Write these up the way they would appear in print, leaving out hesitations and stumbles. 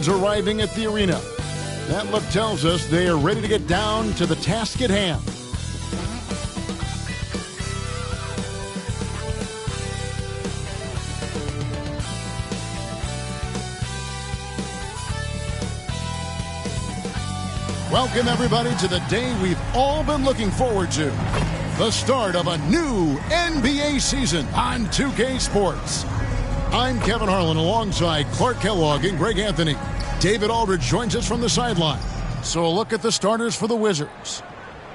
crowds arriving at the arena. That look tells us they are ready to get down to the task at hand. Welcome, everybody, to the day we've all been looking forward to. The start of a new NBA season on 2K Sports. I'm Kevin Harlan alongside Clark Kellogg and Greg Anthony. David Aldridge joins us from the sideline. So a look at the starters for the Wizards.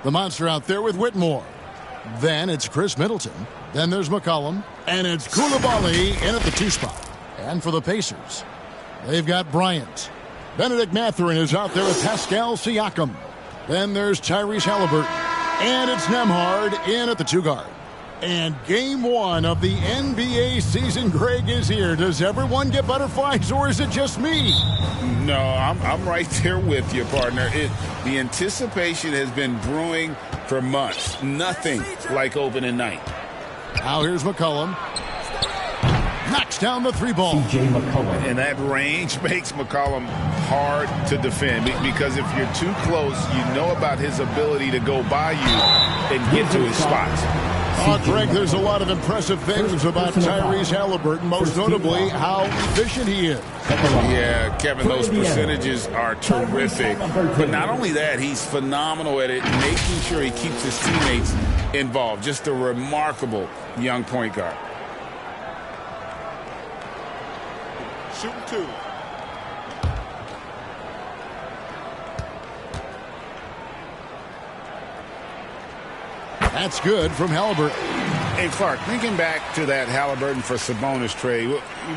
The monster out there with Whitmore. Then it's Chris Middleton. Then there's McCollum. And it's Coulibaly in at the 2 spot. And for the Pacers, they've got Bryant. Benedict Mathurin is out there with Pascal Siakam. Then there's Tyrese Halliburton. And it's Nembhard in at the 2 guard. And game 1 of the NBA season, Greg, is here. Does everyone get butterflies, or is it just me? No, I'm right there with you, partner. The anticipation has been brewing for months. Nothing like opening night. Now here's McCollum. Knocks down the 3-ball. CJ McCollum. And that range makes McCollum hard to defend because if you're too close, you know about his ability to go by you and get to his spots. Greg, there's a lot of impressive things about Tyrese Halliburton, most notably how efficient he is. Yeah, Kevin, those percentages are terrific. But not only that, he's phenomenal at it, making sure he keeps his teammates involved. Just a remarkable young point guard. Shooting 2. That's good from Halliburton. Hey, Clark, thinking back to that Halliburton for Sabonis trade,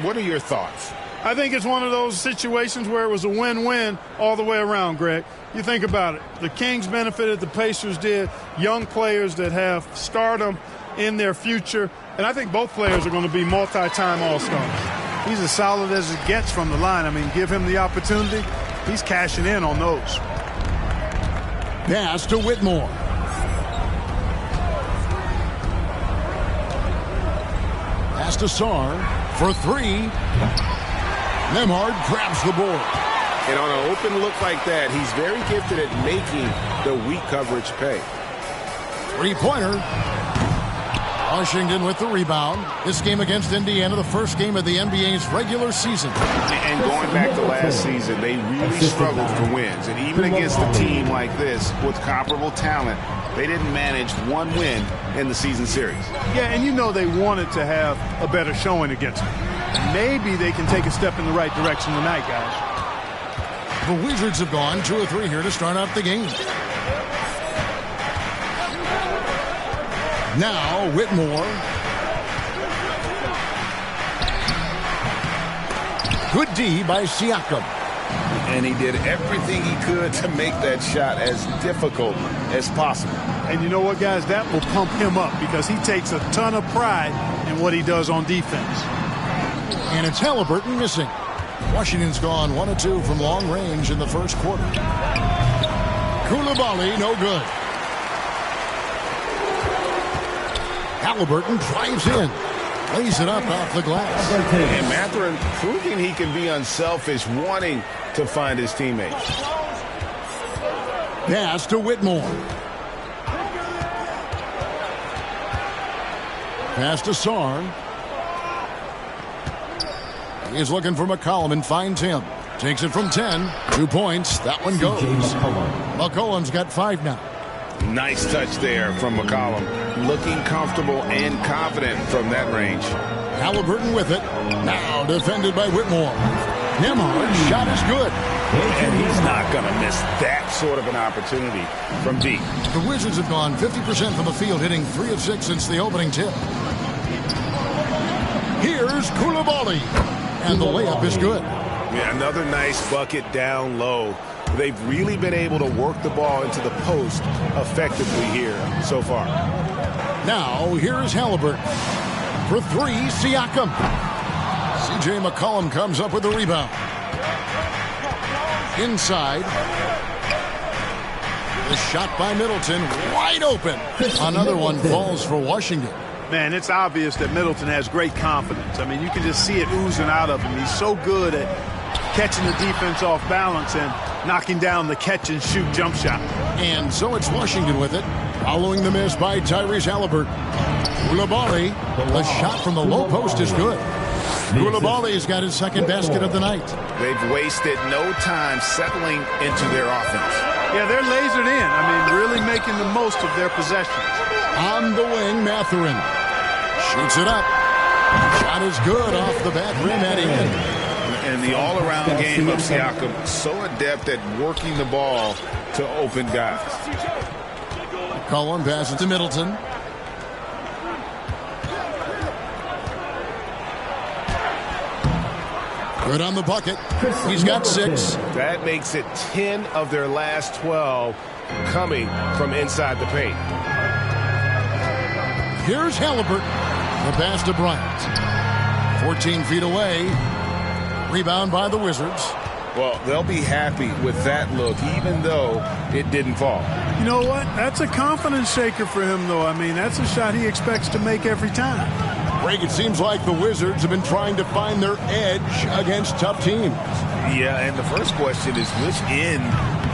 what are your thoughts? I think it's one of those situations where it was a win-win all the way around, Greg. You think about it. The Kings benefited, the Pacers did. Young players that have stardom in their future. And I think both players are going to be multi-time All-Stars. He's as solid as it gets from the line. I mean, give him the opportunity. He's cashing in on those. Pass to Whitmore. Pass to Sarr for 3. Nembhard grabs the board. And on an open look like that, he's very gifted at making the weak coverage pay. 3-pointer. Washington with the rebound. This game against Indiana, the first game of the NBA's regular season. And going back to last season, they really struggled for wins. And even against a team like this with comparable talent, they didn't manage one win in the season series. Yeah, and you know they wanted to have a better showing against them. Maybe they can take a step in the right direction tonight, guys. The Wizards have gone 2 or 3 here to start out the game. Now, Whitmore. Good D by Siakam. And he did everything he could to make that shot as difficult as possible. And you know what, guys? That will pump him up because he takes a ton of pride in what he does on defense. And it's Halliburton missing. Washington's gone 1 of 2 from long range in the first quarter. Coulibaly, no good. Halliburton drives in. Lays it up off the glass. And Mathurin proving he can be unselfish, wanting to find his teammates. Pass to Whitmore. Pass to Sarr. He's looking for McCollum and finds him. Takes it from 10. 2 points. That one goes. McCollum's got 5 now. Nice touch there from McCollum. Looking comfortable and confident from that range. Halliburton with it. Now defended by Whitmore. Nembhard's shot is good. And he's not going to miss that sort of an opportunity from deep. The Wizards have gone 50% from the field, hitting 3 of 6 since the opening tip. Here's Coulibaly. And the layup is good. Yeah, another nice bucket down low. They've really been able to work the ball into the post effectively here so far. Now, here's Halliburton. For 3, Siakam. C.J. McCollum comes up with the rebound. Inside. The shot by Middleton, wide open. Another one falls for Washington. Man, it's obvious that Middleton has great confidence. I mean, you can just see it oozing out of him. He's so good at catching the defense off balance and knocking down the catch-and-shoot jump shot. And so it's Washington with it, following the miss by Tyrese Haliburton. Coulibaly, the shot from the low post is good. Coulibaly's got his second basket of the night. They've wasted no time settling into their offense. Yeah, they're lasered in. I mean, really making the most of their possessions. On the wing, Mathurin shoots it up. Shot is good off the back rim and in. And the all-around game of Siakam, so adept at working the ball to open guys. Cullen passes to Middleton. Good on the bucket. He's got 6. That makes it 10 of their last 12 coming from inside the paint. Here's Haliburton. The pass to Bryant. 14 feet away. Rebound by the Wizards. Well, they'll be happy with that look, even though it didn't fall. You know what? That's a confidence shaker for him, though. I mean, that's a shot he expects to make every time. Greg, it seems like the Wizards have been trying to find their edge against tough teams. Yeah, and the first question is, which end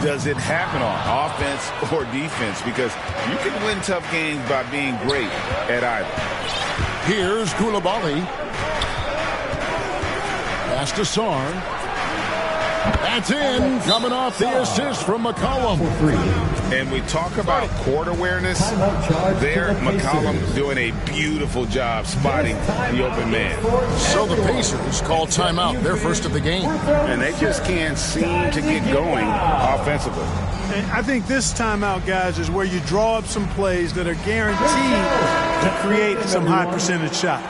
does it happen on, offense or defense? Because you can win tough games by being great at either. Here's Coulibaly. Pass to Sarr. That's in, coming off the assist from McCollum. And we talk about court awareness. There, McCollum doing a beautiful job spotting the open man. So the Pacers call timeout, their first of the game. And they just can't seem to get going offensively. And I think this timeout, guys, is where you draw up some plays that are guaranteed to create some high percentage shots.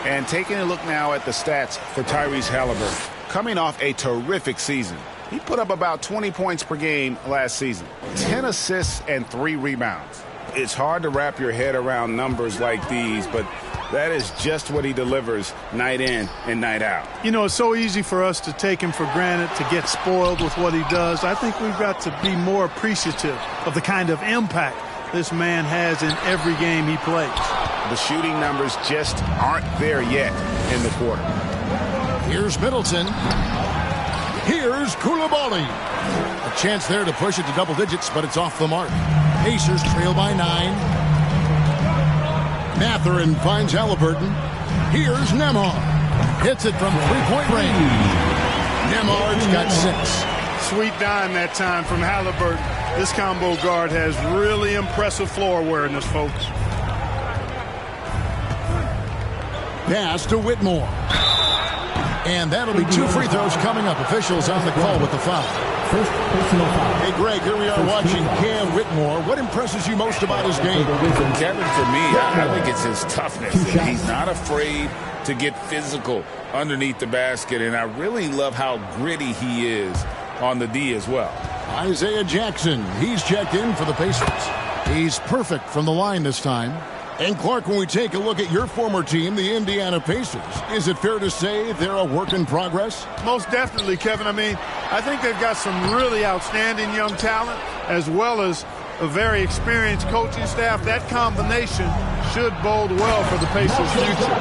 And taking a look now at the stats for Tyrese Haliburton. Coming off a terrific season. He put up about 20 points per game last season. 10 assists and 3 rebounds. It's hard to wrap your head around numbers like these, but that is just what he delivers night in and night out. You know, it's so easy for us to take him for granted, to get spoiled with what he does. I think we've got to be more appreciative of the kind of impact this man has in every game he plays. The shooting numbers just aren't there yet in the quarter. Here's Middleton. Here's Coulibaly. A chance there to push it to double digits, but it's off the mark. Pacers trail by 9. Mathurin finds Haliburton. Here's Nembhard. Hits it from three-point range. Nembhard's got 6. Sweet dime that time from Haliburton. This combo guard has really impressive floor awareness, folks. Pass to Whitmore. And that'll be 2 free throws coming up. Officials on the call with the foul. First personal foul. Hey, Greg, here we are watching Cam Whitmore. What impresses you most about his game? Kevin, for me, I think it's his toughness. He's not afraid to get physical underneath the basket, and I really love how gritty he is on the D as well. Isaiah Jackson, he's checked in for the Pacers. He's perfect from the line this time. And Clark, when we take a look at your former team, the Indiana Pacers, is it fair to say they're a work in progress? Most definitely, Kevin. I mean, I think they've got some really outstanding young talent, as well as a very experienced coaching staff. That combination should bode well for the Pacers' future.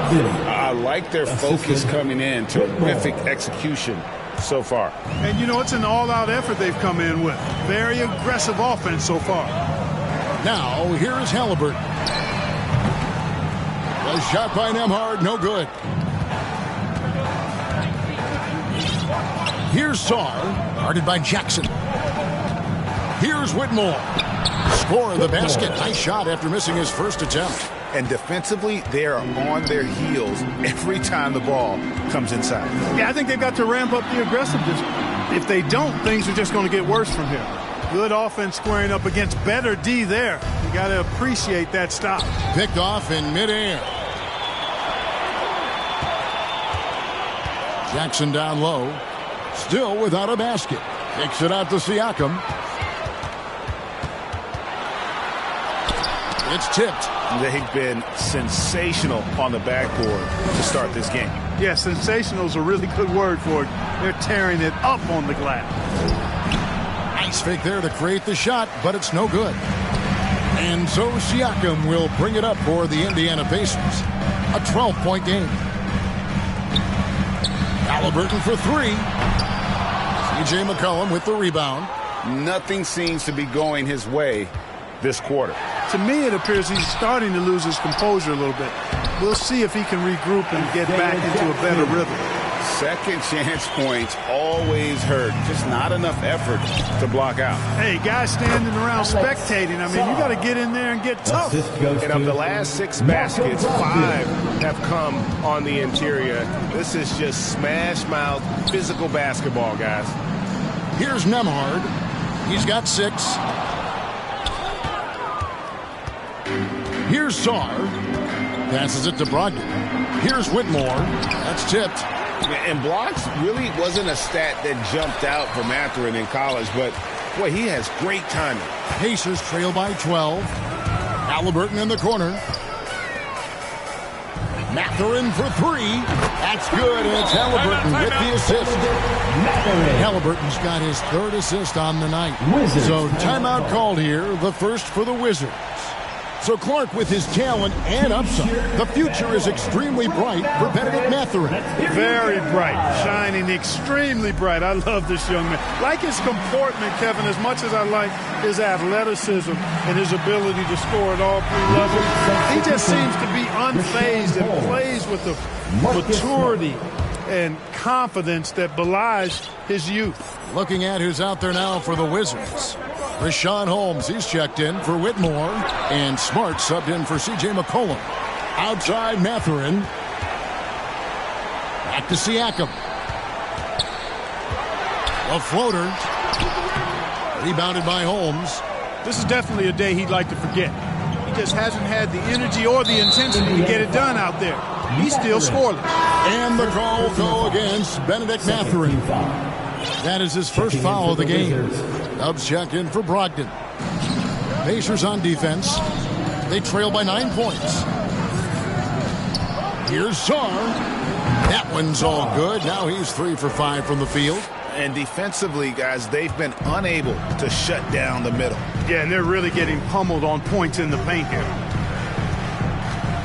I like their focus coming in. Terrific execution so far. And, you know, it's an all-out effort they've come in with. Very aggressive offense so far. Now, here is Haliburton. A shot by Nembhard, no good. Here's Sarr, guarded by Jackson. Here's Whitmore. Score of the basket. Nice shot after missing his first attempt. And defensively, they are on their heels every time the ball comes inside. Yeah, I think they've got to ramp up the aggressiveness. If they don't, things are just going to get worse from here. Good offense squaring up against better D there. You got to appreciate that stop. Picked off in midair. Jackson down low. Still without a basket. Kicks it out to Siakam. It's tipped. They've been sensational on the backboard to start this game. Yeah, sensational is a really good word for it. They're tearing it up on the glass. Nice fake there to create the shot, but it's no good. And so Siakam will bring it up for the Indiana Pacers. A 12-point game. Haliburton for 3. C.J. McCollum with the rebound. Nothing seems to be going his way this quarter. To me, it appears he's starting to lose his composure a little bit. We'll see if he can regroup and get back into a better rhythm. Second chance points always hurt. Just not enough effort to block out. Hey, guys standing around spectating. I mean, you got to get in there and get tough. And of the last 6 baskets, 5 have come on the interior. This is just smash mouth physical basketball, guys. Here's Nembhard. He's got 6. Here's Sarr. Passes it to Brogdon. Here's Whitmore. That's tipped. And blocks really wasn't a stat that jumped out for Mathurin in college, but boy, he has great timing. Pacers trail by 12. Halliburton in the corner. Mathurin for 3. That's good, and it's Halliburton with the assist. Halliburton's got his 3rd assist on the night. So timeout called here, the first for the Wizards. So Clark, with his talent and upside, the future is extremely bright for Bennedict Mathurin. Very bright, shining extremely bright. I love this young man. Like his comportment, Kevin, as much as I like his athleticism and his ability to score at all 3 levels, he just seems to be unfazed and plays with the maturity and confidence that belies his youth. Looking at who's out there now for the Wizards. Richaun Holmes, he's checked in for Whitmore. And Smart subbed in for C.J. McCollum. Outside Mathurin. Back to Siakam. A floater. Rebounded by Holmes. This is definitely a day he'd like to forget. He just hasn't had the energy or the intensity to get it done out there. He's still scoreless. And the call will go against Bennedict Mathurin. That is his first foul of the game. Dubs check in for Brogdon. Pacers on defense. They trail by 9 points. Here's Sarr. That one's all good. Now he's 3 for 5 from the field. And defensively, guys, they've been unable to shut down the middle. Yeah, and they're really getting pummeled on points in the paint here.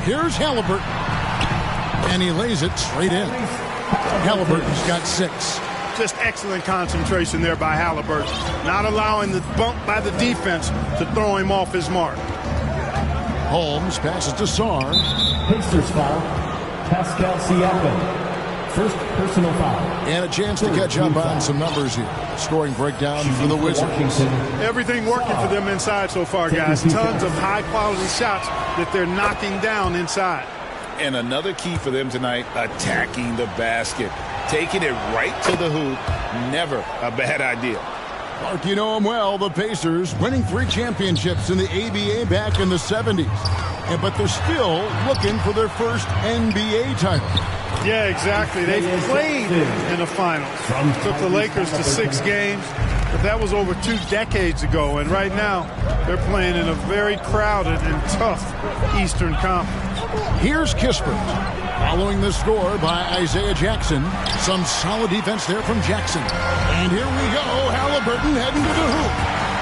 Here's Halliburton. And he lays it straight in. Halliburton's got 6. Just excellent concentration there by Halliburton. Not allowing the bump by the defense to throw him off his mark. Holmes passes to Sarr. Pacers foul. Pascal Siakam. First personal foul. And a chance to catch up on some numbers here. Scoring breakdown for the Wizards. Everything working for them inside so far, guys. Tons of high-quality shots that they're knocking down inside. And another key for them tonight, attacking the basket. Taking it right to the hoop, never a bad idea. Mark, you know him well, the Pacers winning 3 championships in the ABA back in the 70s. But they're still looking for their first NBA title. Yeah, exactly. They played in the finals. Took the Lakers to 6 games, but that was over 2 decades ago. And right now, they're playing in a very crowded and tough Eastern Conference. Here's Kispert. Following the score by Isaiah Jackson. Some solid defense there from Jackson. And here we go. Halliburton heading to the hoop.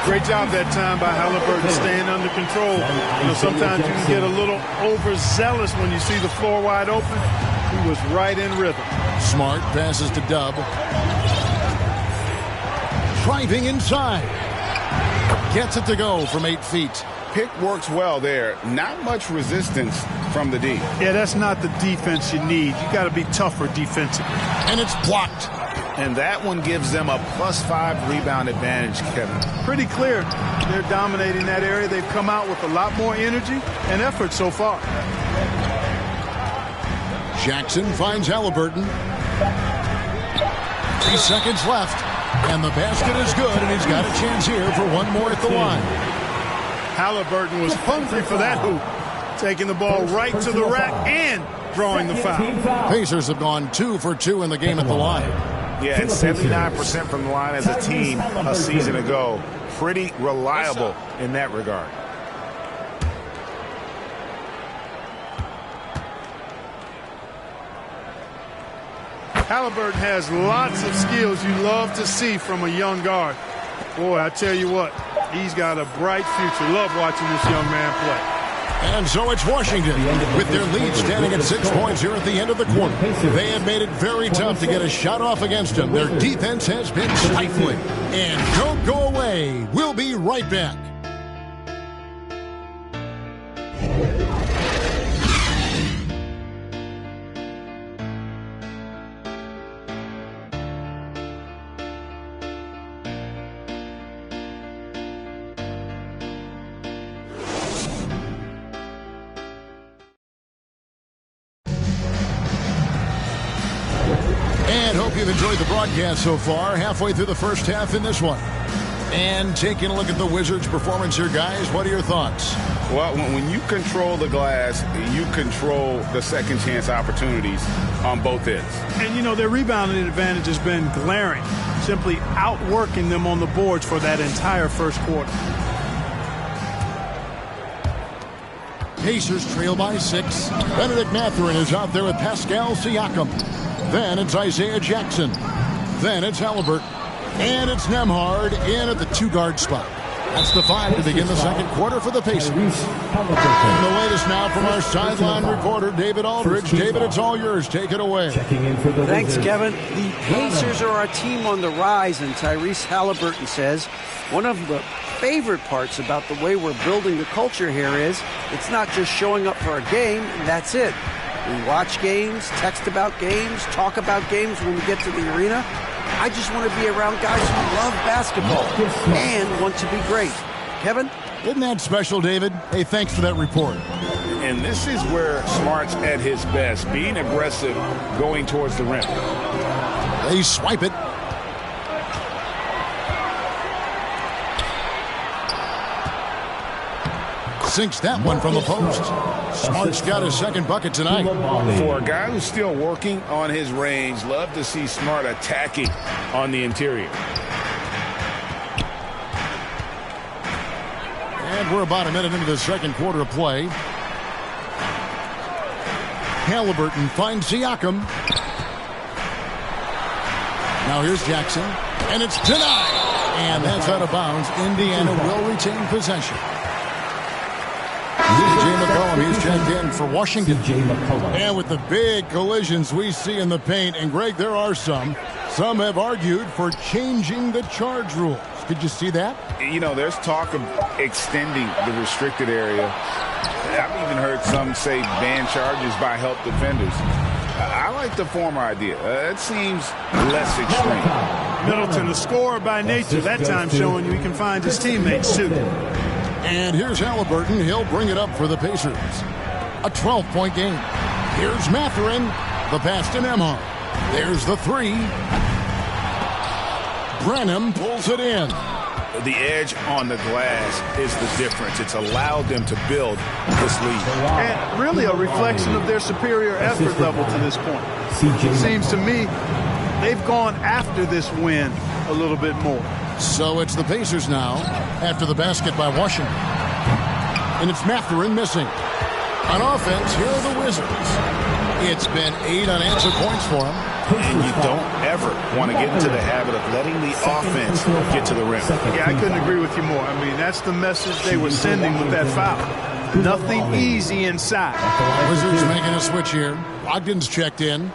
Great job that time by Halliburton staying under control. You know, sometimes you can get a little overzealous when you see the floor wide open. He was right in rhythm. Smart passes to Dub. Driving inside. Gets it to go from 8 feet. Pick works well there. Not much resistance from the D. Yeah, that's not the defense you need. You got to be tougher defensively. And it's blocked. And that one gives them a +5 rebound advantage, Kevin. Pretty clear. They're dominating that area. They've come out with a lot more energy and effort so far. Jackson finds Halliburton. 3 seconds left. And the basket is good, and he's got a chance here for one more at the line. Halliburton was hungry for that hoop. Taking the ball right to the rack and drawing the foul. Pacers have gone 2 for 2 in the game at the line. Yeah, and 79% from the line as a team a season ago. Pretty reliable in that regard. Halliburton has lots of skills you love to see from a young guard. Boy, I tell you what, he's got a bright future. Love watching this young man play. And so it's Washington with their lead standing at 6 points here at the end of the quarter. They have made it very tough to get a shot off against them. Their defense has been stifling. And don't go away. We'll be right back. And hope you've enjoyed the broadcast so far. Halfway through the first half in this one. And taking a look at the Wizards' performance here, guys, what are your thoughts? Well, when you control the glass, you control the second chance opportunities on both ends. And, you know, their rebounding advantage has been glaring, simply outworking them on the boards for that entire first quarter. Pacers trail by 6. Benedict Mathurin is out there with Pascal Siakam. Then it's Isaiah Jackson. Then it's Halliburton. And it's Nembhard in at the 2-guard spot. That's the 5 to begin the second quarter for the Pacers. And the latest now from our sideline reporter, David Aldridge. David, it's all yours. Take it away. Thanks, Kevin. The Pacers are our team on the rise, and Tyrese Halliburton says one of the favorite parts about the way we're building the culture here is it's not just showing up for a game, and that's it. We watch games, text about games, talk about games when we get to the arena. I just want to be around guys who love basketball and want to be great. Kevin? Isn't that special, David? Hey, thanks for that report. And this is where Smart's at his best, being aggressive, going towards the rim. They swipe it. Sinks that one from the post. Smart's got his second bucket tonight. For a guy who's still working on his range, love to see Smart attacking on the interior. And we're about a minute into the second quarter of play. Halliburton finds Siakam. Now here's Jackson. And it's denied. And that's out of bounds. Indiana will retain possession. C.J. McCollum, he's checked in for Washington. And with the big collisions we see in the paint, and Greg, there are some have argued for changing the charge rules. Did you see that? You know, there's talk of extending the restricted area. I've even heard some say ban charges by help defenders. I like the former idea. It seems less extreme. Middleton, the scorer by nature, that time showing you he can find his teammates too. And here's Halliburton. He'll bring it up for the Pacers. A 12-point game. Here's Mathurin. The pass to Nembhard. There's the 3. Branham pulls it in. The edge on the glass is the difference. It's allowed them to build this lead. And really a reflection of their superior effort level to this point. It seems to me they've gone after this win a little bit more. So it's the Pacers now after the basket by Washington. And it's Mathurin missing. On offense, here are the Wizards. It's been 8 unanswered points for them. And you don't ever want to get into the habit of letting the offense get to the rim. Yeah, I couldn't agree with you more. I mean, that's the message they were sending with that foul. Nothing easy inside. Wizards making a switch here. Brogdon's checked in.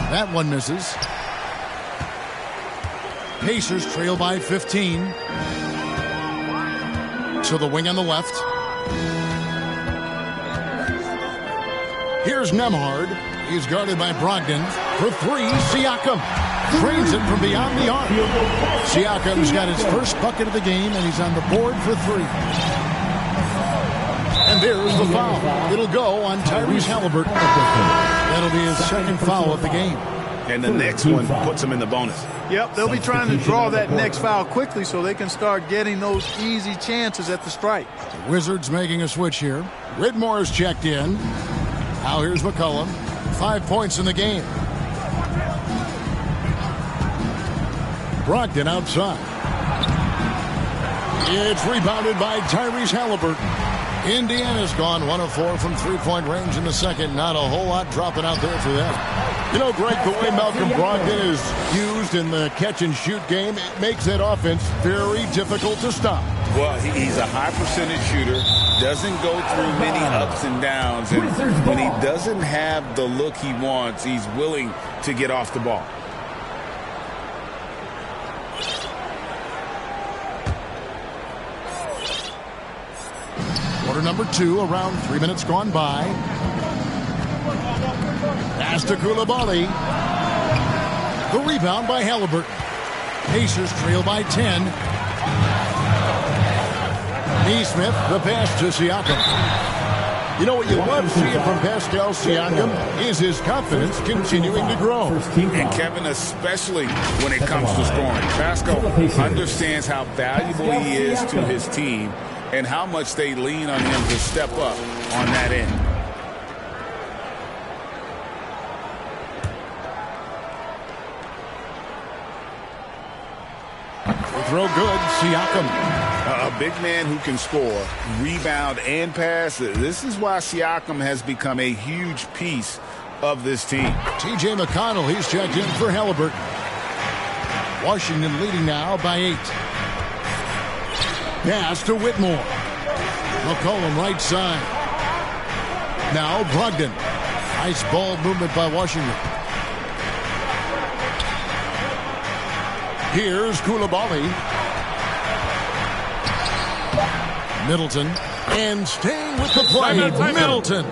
That one misses. Pacers trail by 15. To the wing on the left. Here's Nembhard. He's guarded by Brogdon. For 3, Siakam. Drains it from beyond the arc. Siakam's got his first bucket of the game, and he's on the board for 3. And there's the foul. It'll go on Tyrese Halliburton. That'll be his second foul of the game. And the next one puts him in the bonus. Yep, they'll be trying to draw that next foul quickly so they can start getting those easy chances at the strike. The Wizards making a switch here. Whitmore's checked in. Now here's McCollum. 5 points in the game. Brogdon outside. It's rebounded by Tyrese Halliburton. Indiana's gone 1 of 4 from 3-point range in the second. Not a whole lot dropping out there for them. You know, Greg, the way Malcolm Brogdon is used in the catch-and-shoot game, it makes that offense very difficult to stop. Well, he's a high-percentage shooter, doesn't go through many ups and downs, and when he doesn't have the look he wants, he's willing to get off the ball. Quarter number 2, around 3 minutes gone by. Pass to Coulibaly. The rebound by Halliburton. Pacers trail by 10. Nesmith, the pass to Siakam. You know what you love seeing from Pascal Siakam is his confidence continuing to grow. And Kevin, especially when it comes to scoring. Pascal understands how valuable he is to his team and how much they lean on him to step up on that end. Throw good, Siakam. A big man who can score, rebound, and pass. This is why Siakam has become a huge piece of this team. T.J. McConnell, he's checked in for Halliburton. Washington leading now by 8. Pass to Whitmore. McCollum right side. Now Brogdon. Nice ball movement by Washington. Here's Coulibaly. Middleton. And staying with the play, Middleton.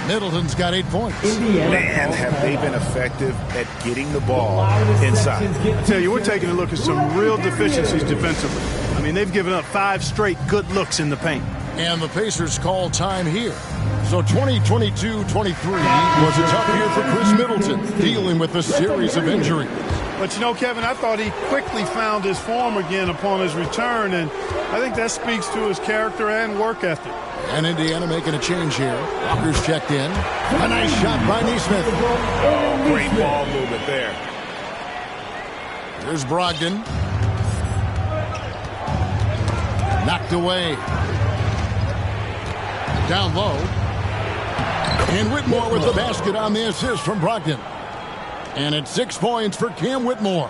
Middleton's got 8 points. Man, have they been effective at getting the ball inside. I tell you, we're taking a look at some real deficiencies defensively. I mean, they've given up 5 straight good looks in the paint. And the Pacers call time here. So 2022-23 was a tough year for Chris Middleton, dealing with a series of injuries. But, you know, Kevin, I thought he quickly found his form again upon his return, and I think that speaks to his character and work ethic. And Indiana making a change here. Walker's checked in. A nice shot by Nesmith. Great ball movement there. Here's Brogdon. Knocked away. Down low. And Whitmore with the basket on the assist from Brogdon. And it's 6 points for Cam Whitmore.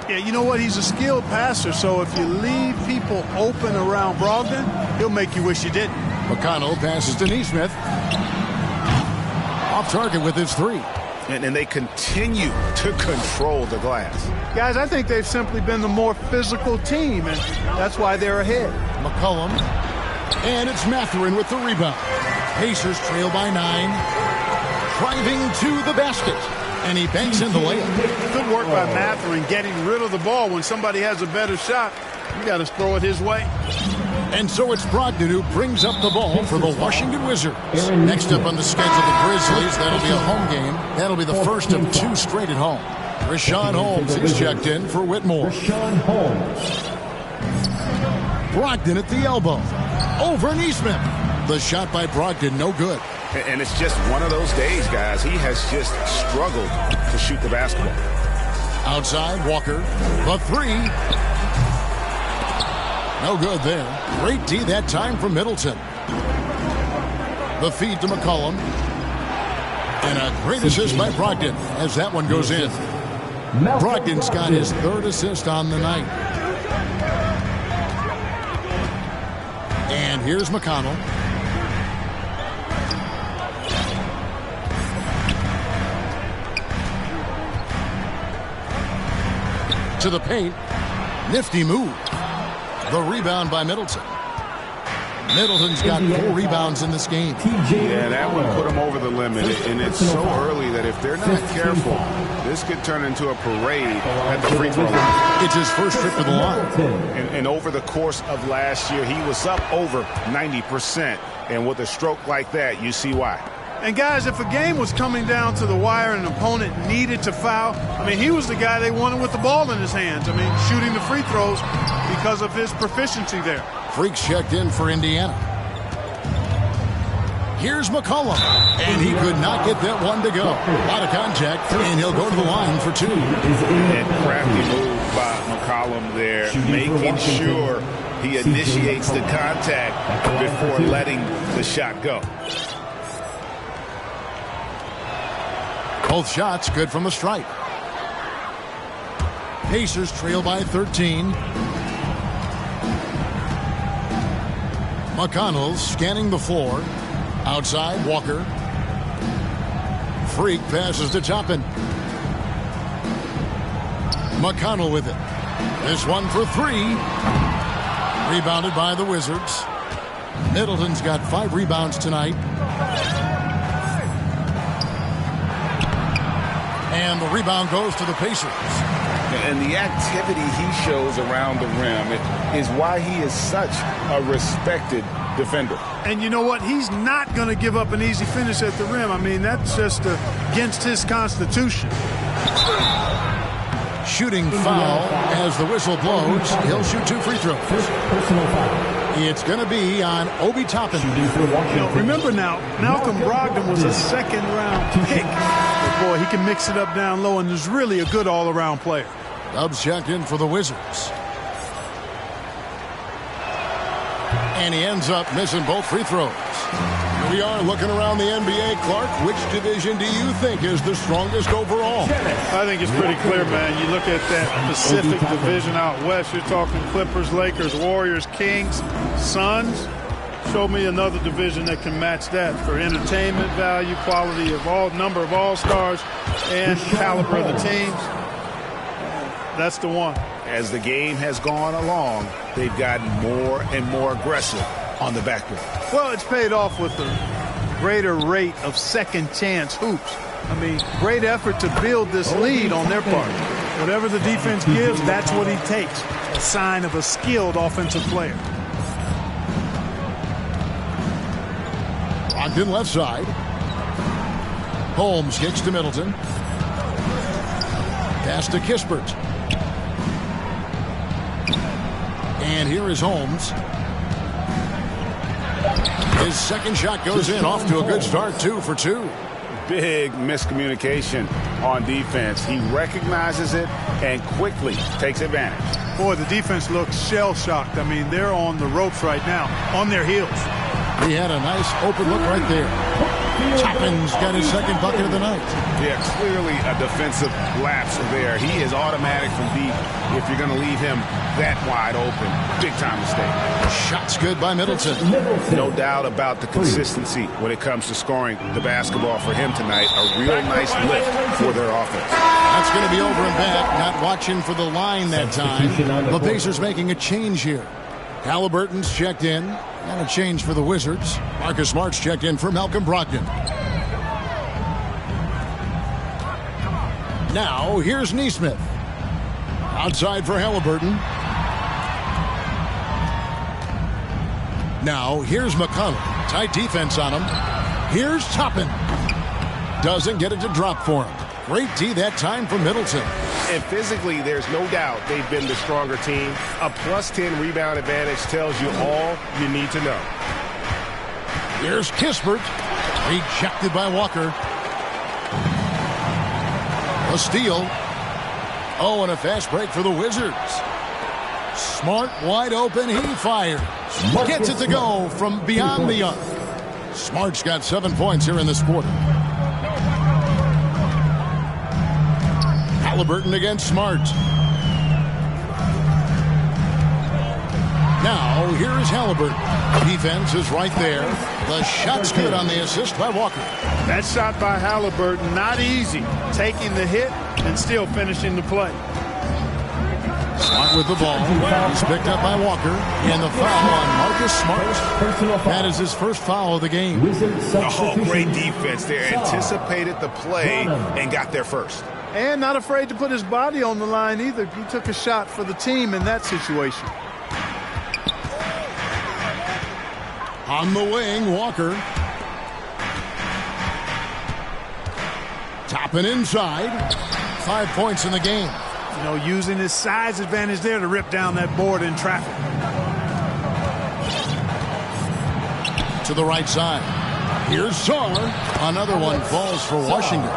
Yeah, you know what? He's a skilled passer, so if you leave people open around Brogdon, he'll make you wish you didn't. McConnell passes to Nesmith. Off target with his 3. And they continue to control the glass. Guys, I think they've simply been the more physical team, and that's why they're ahead. McCollum. And it's Mathurin with the rebound. Pacers trail by 9. Driving to the basket. And he banks in the layup. Good work by Mathurin getting rid of the ball. When somebody has a better shot, you got to throw it his way. And so it's Brogdon who brings up the ball for the Washington Wizards. Next up on the schedule, the Grizzlies. That'll be a home game. That'll be the first of 2 straight at home. Richaun Holmes is checked in for Whitmore. Brogdon at the elbow. Over Nesmith. The shot by Brogdon, no good. And it's just one of those days, guys. He has just struggled to shoot the basketball. Outside, Walker. The 3. No good there. Great D that time from Middleton. The feed to McCollum. And a great assist by Brogdon as that one goes in. Brogdon's got his 3rd assist on the night. And here's McConnell. To the paint. Nifty move. The rebound by Middleton. Middleton's got 4 rebounds in this game. Yeah, that one put him over the limit. And it's so early that if they're not careful, this could turn into a parade at the free throw line. It's his first trip to the line. And over the course of last year, he was up over 90%. And with a stroke like that, you see why. And, guys, if a game was coming down to the wire and an opponent needed to foul, I mean, he was the guy they wanted with the ball in his hands. I mean, shooting the free throws because of his proficiency there. Freaks checked in for Indiana. Here's McCollum. And he could not get that one to go. A lot of contact, and he'll go to the line for 2. And crafty move by McCollum there, making sure he initiates the contact before letting the shot go. Both shots good from the stripe. Pacers trail by 13. McConnell scanning the floor. Outside, Walker. Freak passes to Toppin. McConnell with it. This one for three. Rebounded by the Wizards. Middleton's got 5 rebounds tonight. And the rebound goes to the Pacers. And the activity he shows around the rim is why he is such a respected defender. And you know what? He's not going to give up an easy finish at the rim. I mean, that's just against his constitution. Shooting foul as the whistle blows. He'll shoot 2 free throws. First personal foul. It's going to be on Obi Toppin. Remember now, Malcolm Brogdon was a second-round pick. But boy, he can mix it up down low, and is really a good all-around player. Dubs checked in for the Wizards. And he ends up missing both free throws. Here we are looking around the NBA. Clark, which division do you think is the strongest overall? I think it's pretty clear, man. You look at that Pacific Division out west, you're talking Clippers, Lakers, Warriors, Kings, Suns. Show me another division that can match that for entertainment value, quality of number of all-stars, and caliber of the teams. That's the one. As the game has gone along, they've gotten more and more aggressive on the backboard. Well, it's paid off with a greater rate of second-chance hoops. I mean, great effort to build this lead on their part. Whatever the defense gives, that's what he takes. A sign of a skilled offensive player. Brogdon left side. Holmes kicks to Middleton. Pass to Kispert. And here is Holmes. His second shot goes in, off to a good start, 2 for 2. Big miscommunication on defense. He recognizes it and quickly takes advantage. Boy, the defense looks shell-shocked. I mean, they're on the ropes right now, on their heels. He had a nice open look right there. Toppin's got his second bucket of the night. Yeah, clearly a defensive lapse there. He is automatic from deep if you're going to leave him that wide open. Big time mistake. Shots good by Middleton. No doubt about the consistency when it comes to scoring the basketball for him tonight. A real nice lift for their offense. That's going to be over and back. Not watching for the line that time. The Pacers making a change here. Halliburton's checked in. And a change for the Wizards. Marcus Smart's checked in for Malcolm Brogdon. Now, here's Nesmith. Outside for Halliburton. Now, here's McConnell. Tight defense on him. Here's Toppin. Doesn't get it to drop for him. Great D that time for Middleton. And physically, there's no doubt they've been the stronger team. A +10 rebound advantage tells you all you need to know. Here's Kispert. Rejected by Walker. A steal. Oh, and a fast break for the Wizards. Smart wide open. He fires. Gets it to go from beyond the arc. Smart's got 7 points here in this quarter. Halliburton against Smart. Now, here is Halliburton. Defense is right there. The shot's good on the assist by Walker. That shot by Halliburton, not easy. Taking the hit and still finishing the play. Smart with the ball. He's picked up by Walker. And the foul on Marcus Smart. That is his first foul of the game. Oh, great defense there. Anticipated the play and got there first. And not afraid to put his body on the line either. He took a shot for the team in that situation. On the wing, Walker. Toppin inside. 5 points in the game. You know, using his size advantage there to rip down that board in traffic. To the right side. Here's Sarr. Another one falls for Washington.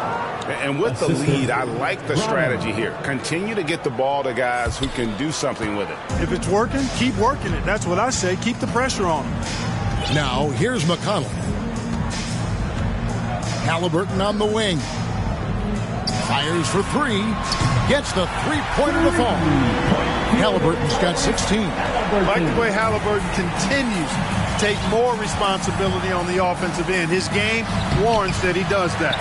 And with the lead, I like the strategy here. Continue to get the ball to guys who can do something with it. If it's working, keep working it. That's what I say. Keep the pressure on him. Now, here's McConnell. Halliburton on the wing. Fires for three. Gets the three-pointer to fall. Halliburton's got 16. I like the way Halliburton continues to take more responsibility on the offensive end. His game warrants that he does that.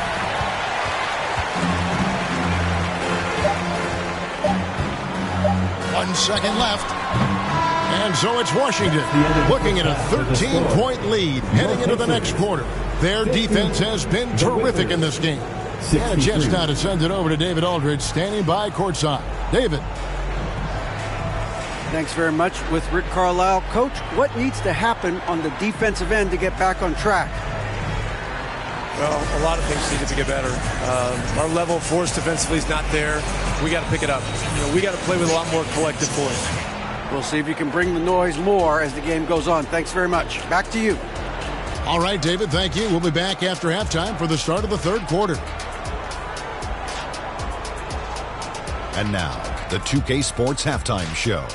One second left. And so it's Washington looking at a 13-point lead heading into the next quarter. Their defense has been terrific in this game. And a chance now to send it over to David Aldridge standing by courtside. David. Thanks very much with Rick Carlisle. Coach, what needs to happen on the defensive end to get back on track? Well, a lot of things needed to get better. Our level of force defensively is not there. We got to pick it up. We got to play with a lot more collective force. We'll see if you can bring the noise more as the game goes on. Thanks very much. Back to you. All right, David, thank you. We'll be back after halftime for the start of the third quarter. And now, the 2K Sports Halftime Show.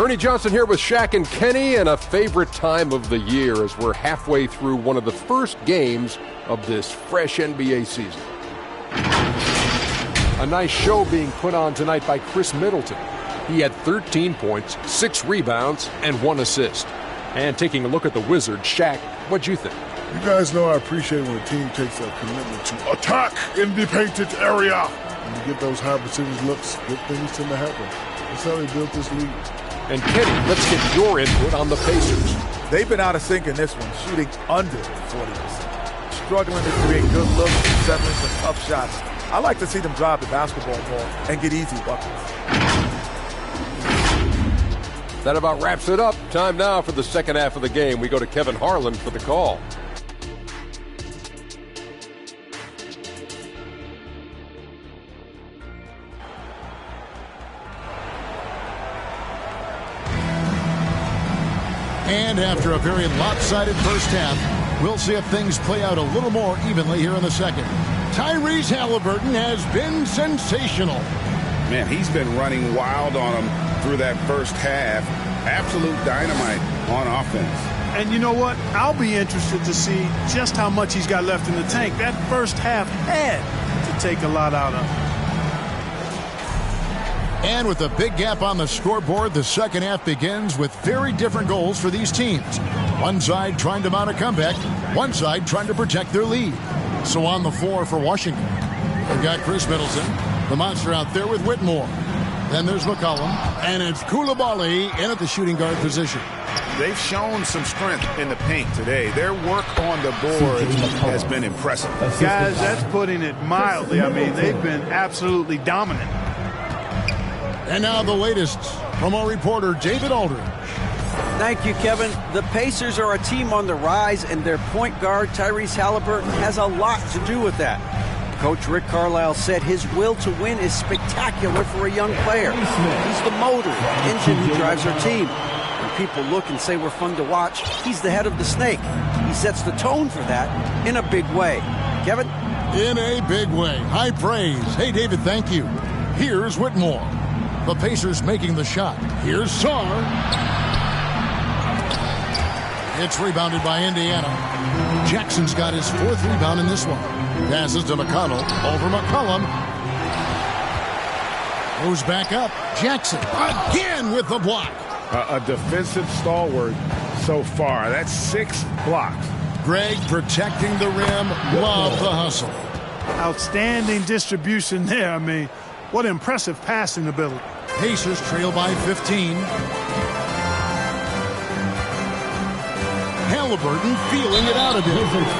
Ernie Johnson here with Shaq and Kenny, and a favorite time of the year as we're halfway through one of the first games of this fresh NBA season. A nice show being put on tonight by Chris Middleton. He had 13 points, 6 rebounds, and 1 assist. And taking a look at the Wizards, Shaq, what'd you think? You guys know I appreciate when a team takes a commitment to attack in the painted area. And to get those high percentage looks, good things tend to happen. That's how they built this league. And Kenny, let's get your input on the Pacers. They've been out of sync in this one, shooting under 40%. Struggling to create good looks, acceptance, and tough shots. I like to see them drive the basketball more and get easy buckets. That about wraps it up. Time now for the second half of the game. We go to Kevin Harlan for the call. And after a very lopsided first half, we'll see if things play out a little more evenly here in the second. Tyrese Halliburton has been sensational. Man, he's been running wild on him through that first half. Absolute dynamite on offense. And you know what? I'll be interested to see just how much he's got left in the tank. That first half had to take a lot out of him. And with a big gap on the scoreboard, the second half begins with very different goals for these teams. One side trying to mount a comeback, one side trying to protect their lead. So on the floor for Washington, they've got Chris Middleton, the monster out there with Whitmore. Then there's McCollum, and it's Coulibaly in at the shooting guard position. They've shown some strength in the paint today. Their work on the boards has been impressive. Guys, that's putting it mildly. I mean, they've been absolutely dominant. And now the latest from our reporter, David Aldridge. Thank you, Kevin. The Pacers are a team on the rise, and their point guard, Tyrese Halliburton, has a lot to do with that. Coach Rick Carlisle said his will to win is spectacular for a young player. He's the motor, engine who drives our team. When people look and say we're fun to watch, he's the head of the snake. He sets the tone for that in a big way. Kevin? In a big way. High praise. Hey, David, thank you. Here's Whitmore. The Pacers making the shot. Here's Sarr. It's rebounded by Indiana. Jackson's got his 4th rebound in this one. Passes to McConnell. Over McCollum. Goes back up. Jackson again with the block. A defensive stalwart so far. That's 6 blocks. Greg protecting the rim. Love the hustle. Outstanding distribution there. I mean, what impressive passing ability. Pacers trail by 15. Halliburton feeling it out a bit.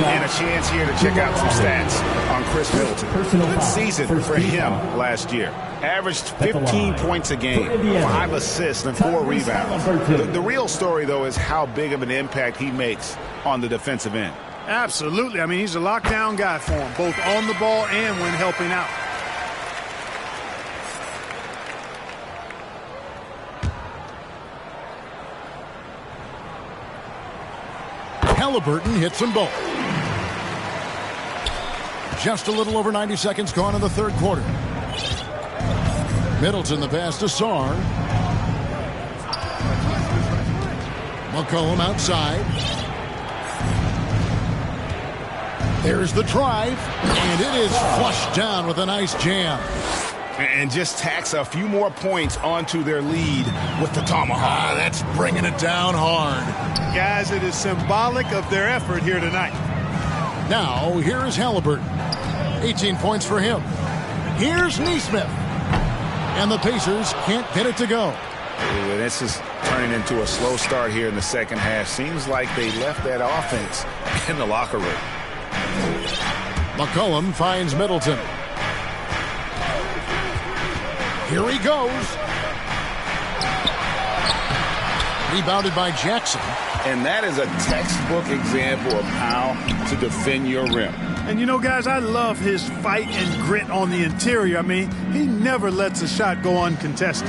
And a chance here to check out some stats on Chris Middleton. Good season for him last year. Averaged 15 points a game, 5 assists, and 4 rebounds. The real story, though, is how big of an impact he makes on the defensive end. Absolutely. I mean, he's a lockdown guy for him, both on the ball and when helping out. Halliburton hits them both. Just a little over 90 seconds gone in the third quarter. Middleton the pass to Sarr. McCollum outside. There's the drive, and it is flushed down with a nice jam. And just tacks a few more points onto their lead with the tomahawk. That's bringing it down hard. Guys, it is symbolic of their effort here tonight. Now, here's Halliburton. 18 points for him. Here's Nesmith. And the Pacers can't get it to go. This is turning into a slow start here in the second half. Seems like they left that offense in the locker room. McCollum finds Middleton. Here he goes. Rebounded by Jackson. And that is a textbook example of how to defend your rim. And you know, guys, I love his fight and grit on the interior. I mean, he never lets a shot go uncontested.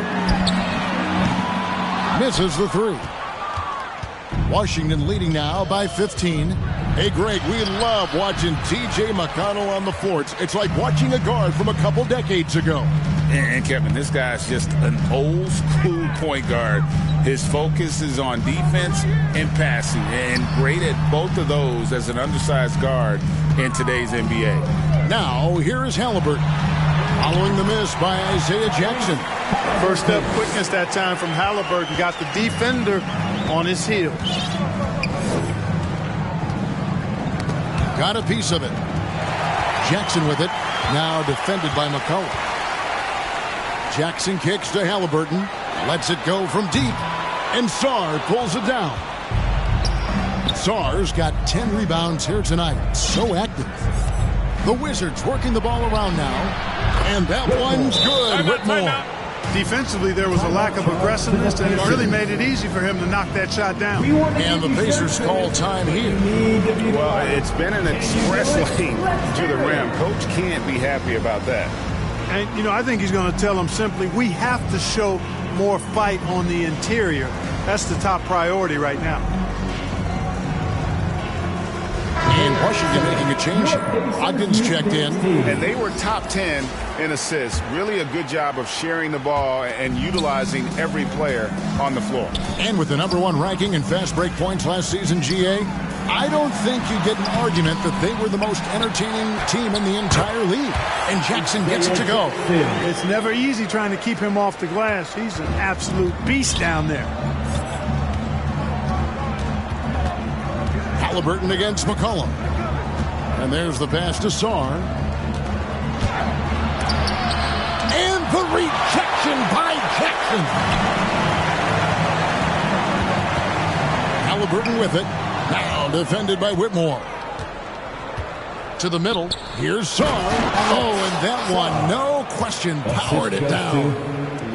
Misses the three. Washington leading now by 15. Hey, Greg, we love watching T.J. McConnell on the floor. It's like watching a guard from a couple decades ago. And Kevin, this guy's just an old school point guard. His focus is on defense and passing, and great at both of those as an undersized guard in today's NBA. Now, here is Halliburton. Following the miss by Isaiah Jackson. First step quickness that time from Halliburton. Got the defender on his heels. Got a piece of it. Jackson with it. Now defended by McCollum. Jackson kicks to Halliburton. Lets it go from deep. And Sarr pulls it down. Sarr's got 10 rebounds here tonight. So active. The Wizards working the ball around now. And that one's good. Whitmore. Defensively, there was a lack of aggressiveness, and it really made it easy for him to knock that shot down. And the Pacers call time here. Well, it's been an express lane to the rim. Coach can't be happy about that. And, you know, I think he's going to tell them simply, we have to show more fight on the interior. That's the top priority right now. And Washington making a change here. Ogden's checked in. And they were top 10 in assists. Really a good job of sharing the ball and utilizing every player on the floor. And with the #1 ranking in fast break points last season, GA, I don't think you get an argument that they were the most entertaining team in the entire league. And Jackson gets it to go. It's never easy trying to keep him off the glass. He's an absolute beast down there. Halliburton against McCollum. And there's the pass to Sarr. And the rejection by Jackson. Halliburton with it. Now defended by Whitmore. To the middle. Here's Sarr. Oh, and that one, no question, powered it down.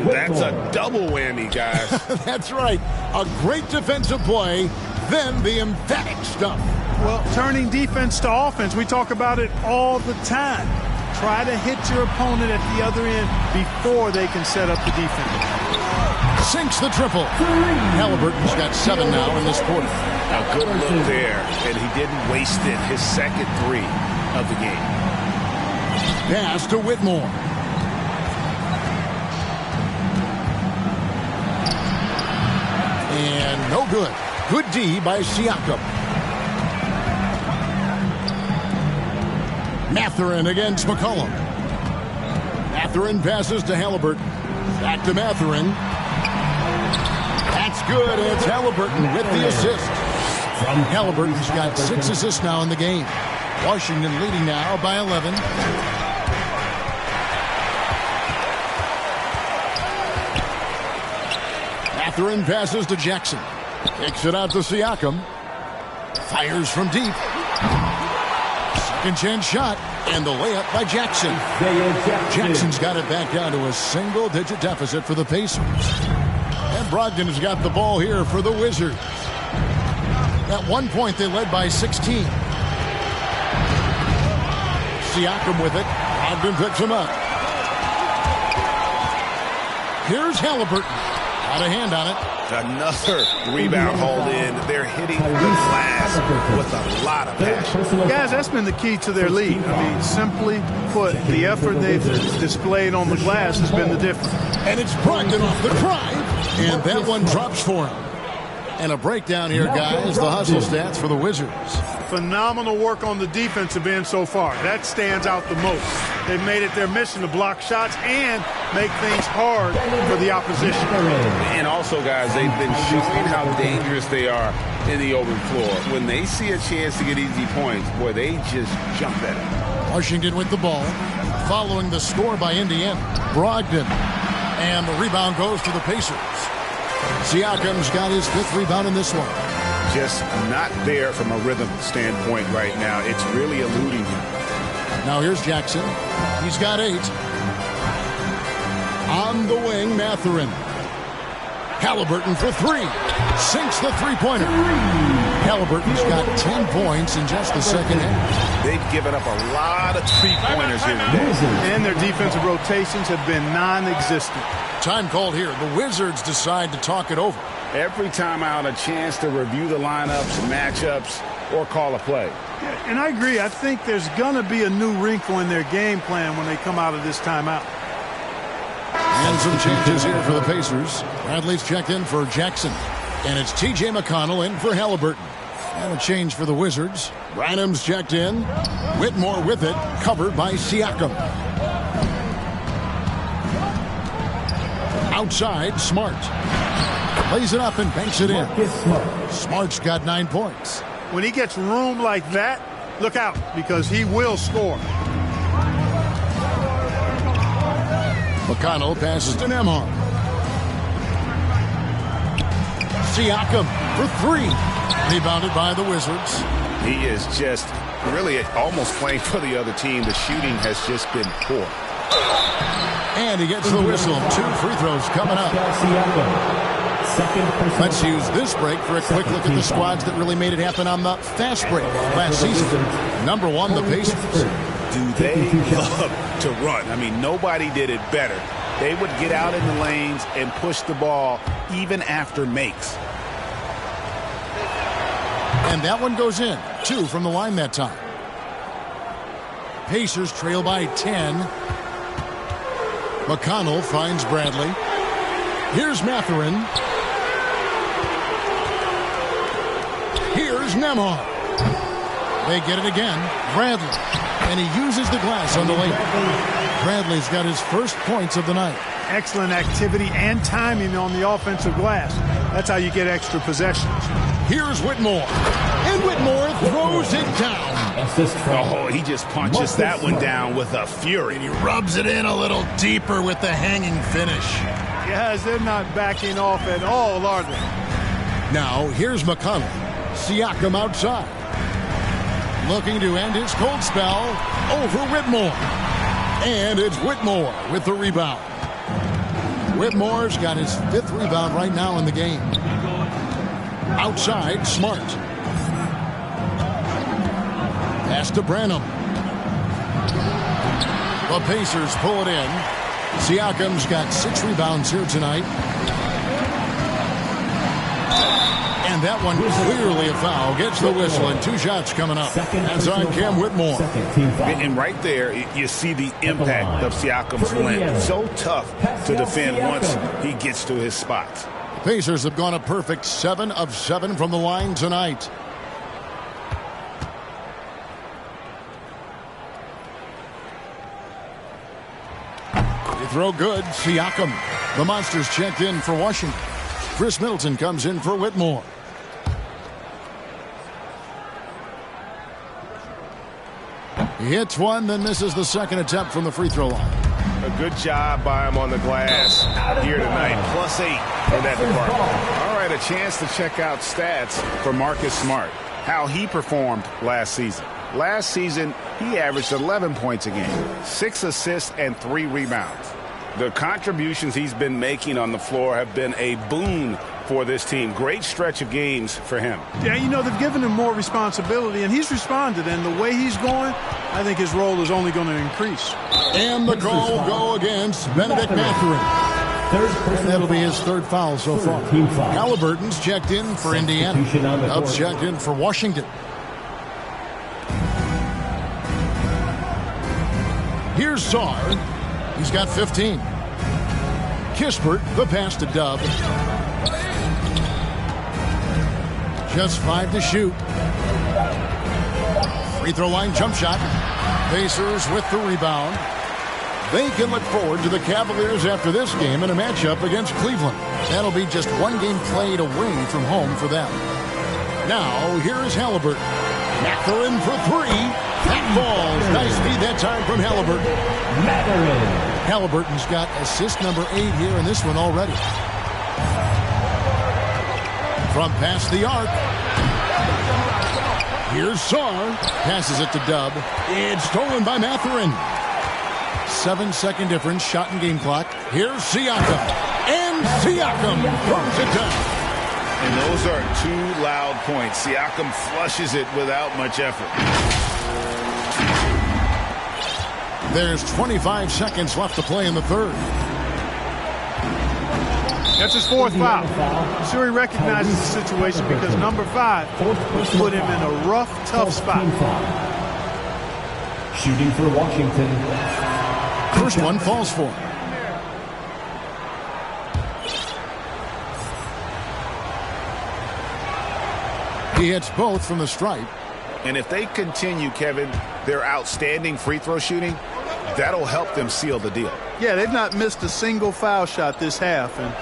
That's a double whammy, guys. That's right. A great defensive play. Then the emphatic stuff. Well, turning defense to offense, we talk about it all the time. Try to hit your opponent at the other end before they can set up the defense. Sinks the triple. Halliburton's got 7 now in this quarter. A good look there, and he didn't waste it. His second 3 of the game. Pass to Whitmore. And no good. Good D by Siakam. Mathurin against McCollum. Mathurin passes to Halliburton. Back to Mathurin. That's good. It's Halliburton with the assist. Halliburton's got 6 assists now in the game. Washington leading now by 11. Mathurin passes to Jackson. Kicks it out to Siakam. Fires from deep. Second chance shot. And the layup by Jackson. Jackson's got it back down to a single-digit deficit for the Pacers. And Brogdon has got the ball here for the Wizards. At one point, they led by 16. Siakam with it. Brogdon picks him up. Here's Halliburton. Got a hand on it. Another rebound hauled in. They're hitting the glass with a lot of passion. Guys, that's been the key to their lead. I mean, simply put, the effort they've displayed on the glass has been the difference. And it's Brogdon off the drive. And that one drops for him. And a breakdown here, guys. The hustle stats for the Wizards. phenomenal work on the defensive end so far. That stands out the most. They've made it their mission to block shots and make things hard for the opposition. And also, guys, they've been showing how dangerous they are in the open floor. When they see a chance to get easy points, boy, they just jump at it. Washington with the ball, following the score by Indiana. Brogdon, and the rebound goes to the Pacers. Siakam's got his 5th rebound in this one. Just not there from a rhythm standpoint right now. It's really eluding him. Now here's Jackson. He's got 8. On the wing, Mathurin. Halliburton for 3. Sinks the three-pointer. Halliburton's got 10 points in just the second half. They've given up a lot of three-pointers here today. And their defensive rotations have been non-existent. Time called here. The Wizards decide to talk it over. Every time out, a chance to review the lineups, matchups, or call a play. Yeah, and I agree. I think there's going to be a new wrinkle in their game plan when they come out of this timeout. And some changes here for the Pacers. Bradley's checked in for Jackson. And it's T.J. McConnell in for Halliburton. And a change for the Wizards. Branham's checked in. Whitmore with it, covered by Siakam. Outside, Smart. Plays it up and banks it in. Smart's got 9 points. When he gets room like that, look out, because he will score. McConnell passes to Nembhard. Siakam for 3. Rebounded by the Wizards. He is just really almost playing for the other team. The shooting has just been poor. And he gets the whistle. 2 free throws coming up. Let's use this break for a quick look at the squads that really made it happen on the fast break last season. Number 1, the Pacers. Do they love to run? I mean, nobody did it better. They would get out in the lanes and push the ball even after makes. And that one goes in. 2 from the line that time. Pacers trail by 10. McConnell finds Bradley. Here's Mathurin. Here's Nembhard. They get it again. Bradley. And he uses the glass on the lane. Bradley's got his first points of the night. Excellent activity and timing on the offensive glass. That's how you get extra possessions. Here's Whitmore. And Whitmore throws it down. Oh, he just punches that one down with a fury. And he rubs it in a little deeper with the hanging finish. Yes, they're not backing off at all, are they? Now, here's McConnell. Siakam outside. Looking to end his cold spell over Whitmore. And it's Whitmore with the rebound. Whitmore's got his 5th rebound right now in the game. Outside, Smart. Pass to Branham. The Pacers pull it in. Siakam's got 6 rebounds here tonight. And that one clearly a foul. Gets the whistle and 2 shots coming up. That's on Cam Whitmore. And right there, you see the impact of Siakam's length. So tough to defend once he gets to his spots. The Pacers have gone a perfect 7 of 7 from the line tonight. They throw good. Siakam. The Monsters checked in for Washington. Chris Middleton comes in for Whitmore. He hits one, then misses the second attempt from the free throw line. A good job by him on the glass here tonight. +8 in that department. All right, a chance to check out stats for Marcus Smart. How he performed last season. Last season, he averaged 11 points a game, 6 assists, and 3 rebounds. The contributions he's been making on the floor have been a boon for this team. Great stretch of games for him. Yeah, you know, they've given him more responsibility, and he's responded. And the way he's going, I think his role is only going to increase. And the call will go against Benedict Mathurin. And that'll be his 3rd foul so far. Halliburton's checked in for Indiana. Dub's checked in for Washington. Here's Sarr. He's got 15. Kispert, the pass to Dub. Just 5 to shoot. Free throw line jump shot. Pacers with the rebound. They can look forward to the Cavaliers after this game in a matchup against Cleveland. That'll be just one game played away from home for them. Now, here is Halliburton. Mathurin for three. That falls. Nice feed that time from Halliburton. Halliburton's got assist number 8 here in this one already. From past the arc. Here's Sarr. Passes it to Dub. It's stolen by Mathurin. 7-second difference, shot and game clock. Here's Siakam. And Siakam throws it down. And those are 2 loud points. Siakam flushes it without much effort. There's 25 seconds left to play in the third. That's his 4th foul. I'm sure he recognizes the situation because number 5 put him in a rough, tough spot. Shooting for Washington. First one falls for him. He hits both from the stripe. And if they continue, Kevin, their outstanding free throw shooting, that'll help them seal the deal. Yeah, they've not missed a single foul shot this half, and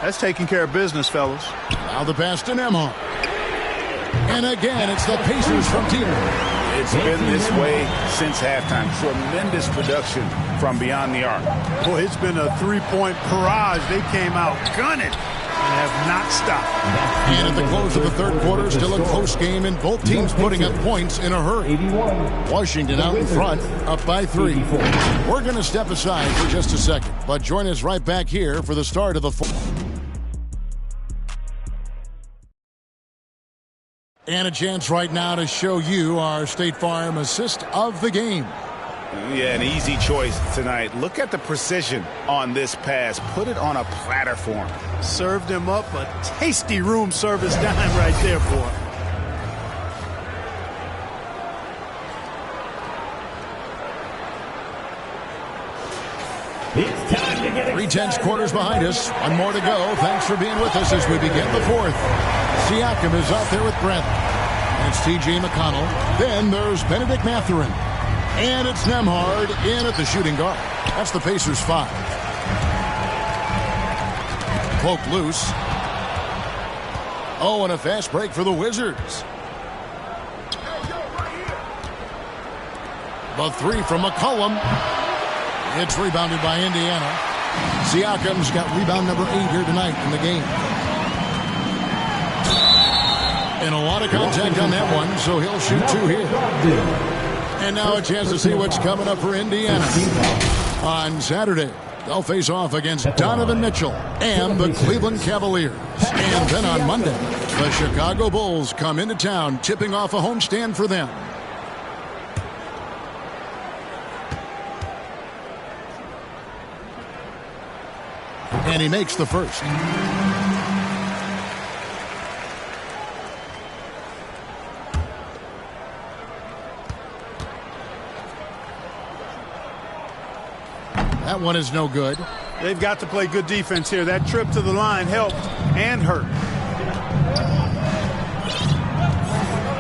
that's taking care of business, fellas. Now the pass to Nembhard. And again, it's the Pacers from Tito. It's been this way since halftime. Tremendous production from beyond the arc. Boy, it's been a 3-point barrage. They came out gunning and have not stopped. And at the close of the third quarter, still a close game, and both teams putting up points in a hurry. Washington out in front, up by 3. We're going to step aside for just a second, but join us right back here for the start of the fourth. And a chance right now to show you our State Farm assist of the game. Yeah, an easy choice tonight. Look at the precision on this pass. Put it on a platter for him. Served him up a tasty room service dime right there, boy. It's time to get it. 3/10 quarters behind us. One more to go. Thanks for being with us as we begin the fourth. Siakam is out there with Brent. And it's T.J. McConnell. Then there's Benedict Mathurin. And it's Nembhard in at the shooting guard. That's the Pacers 5. Cloak loose. Oh, and a fast break for the Wizards. The 3 from McCollum. It's rebounded by Indiana. Siakam's got rebound number 8 here tonight in the game. And a lot of contact on that one, so he'll shoot 2 here. And now a chance to see what's coming up for Indiana. On Saturday, they'll face off against Donovan Mitchell and the Cleveland Cavaliers. And then on Monday, the Chicago Bulls come into town, tipping off a homestand for them. And he makes the first. That one is no good. They've got to play good defense here. That trip to the line helped and hurt.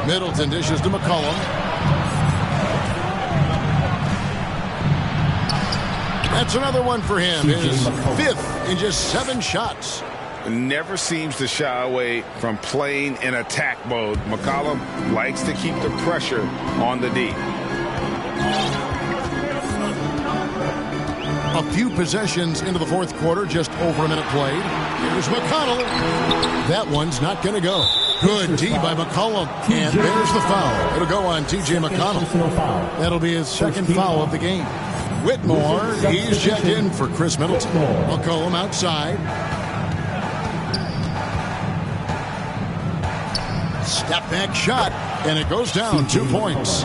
Middleton dishes to McCollum. That's another one for him. His 5th in just 7 shots. Never seems to shy away from playing in attack mode. McCollum likes to keep the pressure on the D. A few possessions into the fourth quarter, just over a minute played. Here's McConnell. That one's not going to go. Good D by McCollum. And there's the foul. It'll go on T.J. McConnell. That'll be his 2nd foul of the game. Whitmore, he's checked in for Chris Middleton. McCollum outside. Step back shot, and it goes down 2 points.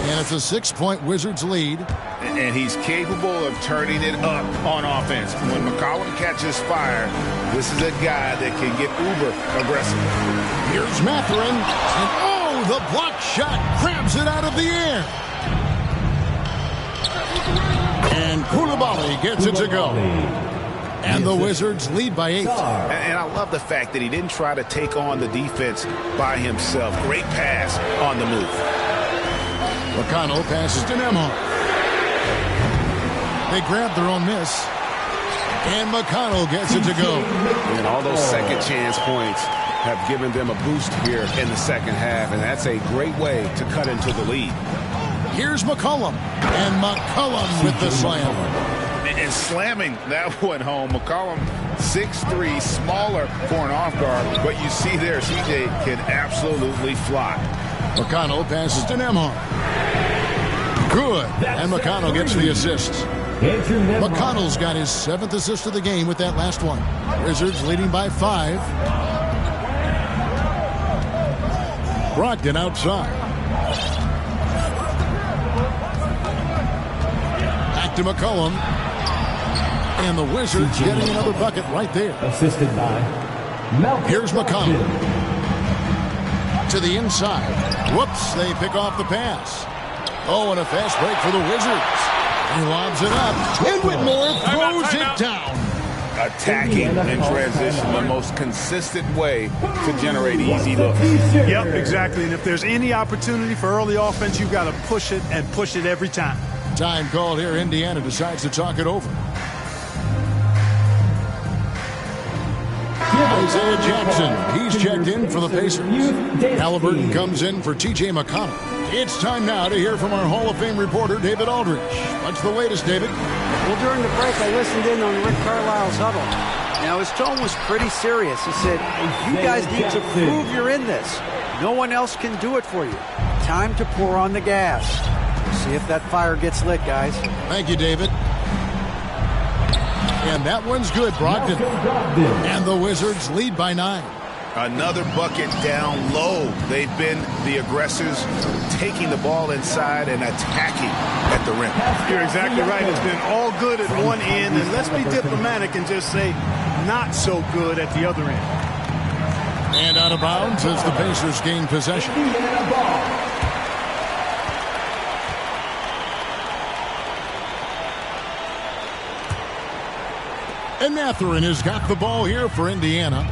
And it's a 6-point Wizards lead. And he's capable of turning it up on offense. When McCollum catches fire, this is a guy that can get uber aggressive. Here's Mathurin. And oh, the block shot grabs it out of the air. And Koulibaly gets it to go. And the Wizards lead by 8. And I love the fact that he didn't try to take on the defense by himself. Great pass on the move. McConnell passes to Nembhard. They grab their own miss. And McConnell gets it to go. And all those second chance points have given them a boost here in the second half, and that's a great way to cut into the lead. Here's McCollum. And McCollum with the slam. And slamming that one home. McCollum, 6'3", smaller for an off guard, but you see there, CJ can absolutely fly. McConnell passes to Nembhard. Good. And McConnell gets the assist. McConnell's got his 7th assist of the game with that last one. Wizards leading by 5. Brogdon outside. Back to McCollum. And the Wizards getting another bucket right there. Assisted by Malcolm. Here's McConnell. To the inside. Whoops, they pick off the pass. Oh, and a fast break for the Wizards. He lobs it up. And Whitmore throws it down. Attacking in transition, the most consistent way to generate easy looks. Yep, exactly. And if there's any opportunity for early offense, you've got to push it and push it every time. Time called here. Indiana decides to talk it over. Isaiah Jackson, he's checked in for the Pacers. Halliburton comes in for T.J. McConnell. It's time now to hear from our Hall of Fame reporter, David Aldridge. What's the latest, David? Well, during the break, I listened in on Rick Carlisle's huddle. Now, his tone was pretty serious. He said, you guys need to prove you're in this. No one else can do it for you. Time to pour on the gas. See if that fire gets lit, guys. Thank you, David. And that one's good, Brogdon. And the Wizards lead by 9. Another bucket down low. They've been the aggressors, taking the ball inside and attacking at the rim. You're exactly right. It's been all good at one end, and let's be diplomatic and just say not so good at the other end. And out of bounds as the Pacers gain possession. And Mathurin has got the ball here for Indiana.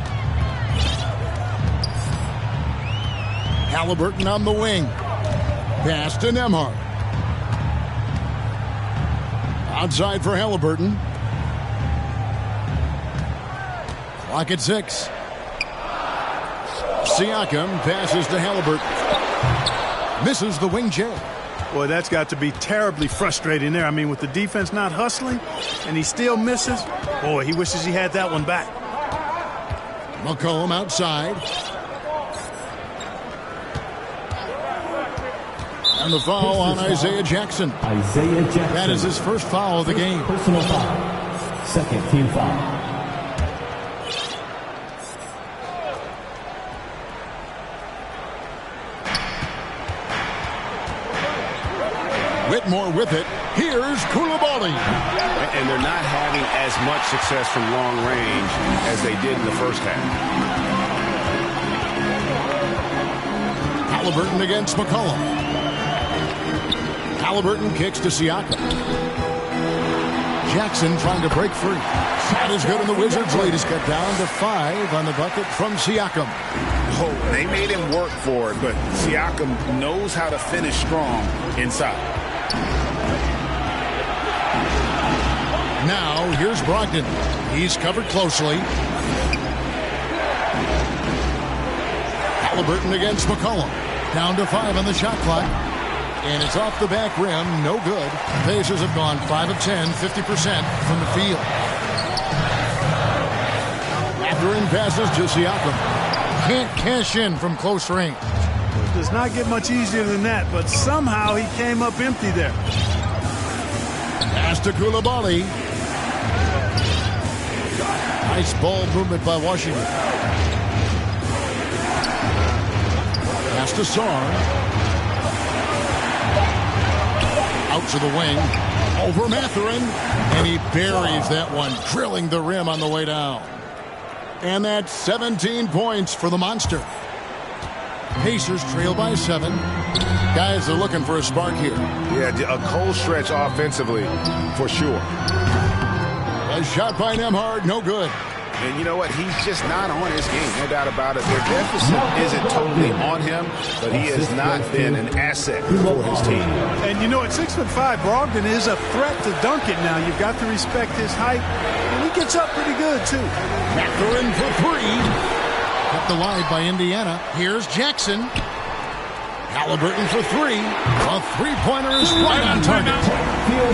Halliburton on the wing. Pass to Nembhard. Outside for Halliburton. Clock at 6. Siakam passes to Halliburton. Misses the wing J. Boy, that's got to be terribly frustrating there. I mean, with the defense not hustling and he still misses, boy, he wishes he had that one back. McCollum outside. And the foul on Isaiah Jackson. Isaiah Jackson. That is his first foul of the game. Personal foul. Second team foul. Whitmore with it. Here's Coulibaly. And they're not having as much success from long range as they did in the first half. Halliburton against McCollum. Halliburton kicks to Siakam. Jackson trying to break free. Shot is good, and the Wizards' lead is cut down to 5 on the bucket from Siakam. Oh, they made him work for it, but Siakam knows how to finish strong inside. Now, here's Brogdon. He's covered closely. Halliburton against McCollum. Down to 5 on the shot clock. And it's off the back rim. No good. The Pacers have gone 5 of 10, 50% from the field. Mathurin passes to Siakam. Can't cash in from close range. It does not get much easier than that, but somehow he came up empty there. Pass to Coulibaly. Nice ball movement by Washington. Pass to Sarr. Out to the wing. Over Mathurin. And he buries that one, drilling the rim on the way down. And that's 17 points for the Monster. Pacers trail by 7. Guys are looking for a spark here. Yeah, a cold stretch offensively, for sure. A shot by Nembhard, no good. And you know what? He's just not on his game, no doubt about it. Their deficit isn't totally on him, but he has not been an asset for his team. And you know, at 6'5", Brogdon is a threat to dunk it now. You've got to respect his height. And he gets up pretty good, too. Mathurin for three. Kept alive by Indiana. Here's Jackson. Halliburton for three. A three-pointer is right on target.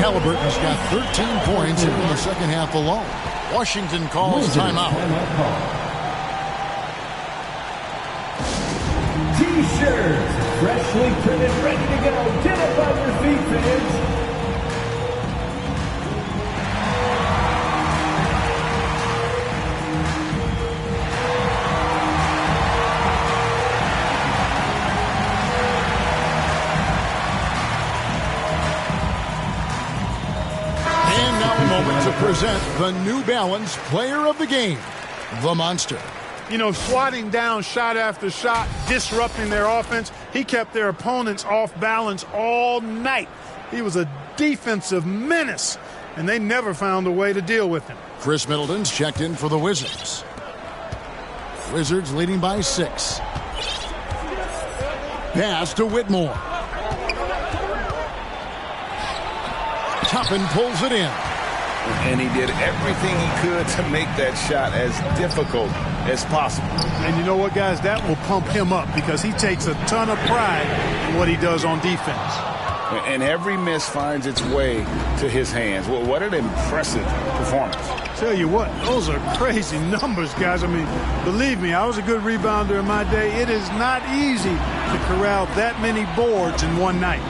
Halliburton's got 13 points in the second half alone. Washington calls timeout. T-shirts, freshly printed, ready to go. Get up on your feet, fans. To present the New Balance Player of the Game, the Monster. You know, swatting down shot after shot, disrupting their offense. He kept their opponents off balance all night. He was a defensive menace, and they never found a way to deal with him. Chris Middleton's checked in for the Wizards. Wizards leading by 6. Pass to Whitmore. Toppin pulls it in. And he did everything he could to make that shot as difficult as possible. And you know what, guys? That will pump him up because he takes a ton of pride in what he does on defense. And every miss finds its way to his hands. Well, what an impressive performance. Tell you what, those are crazy numbers, guys. I mean, believe me, I was a good rebounder in my day. It is not easy to corral that many boards in one night.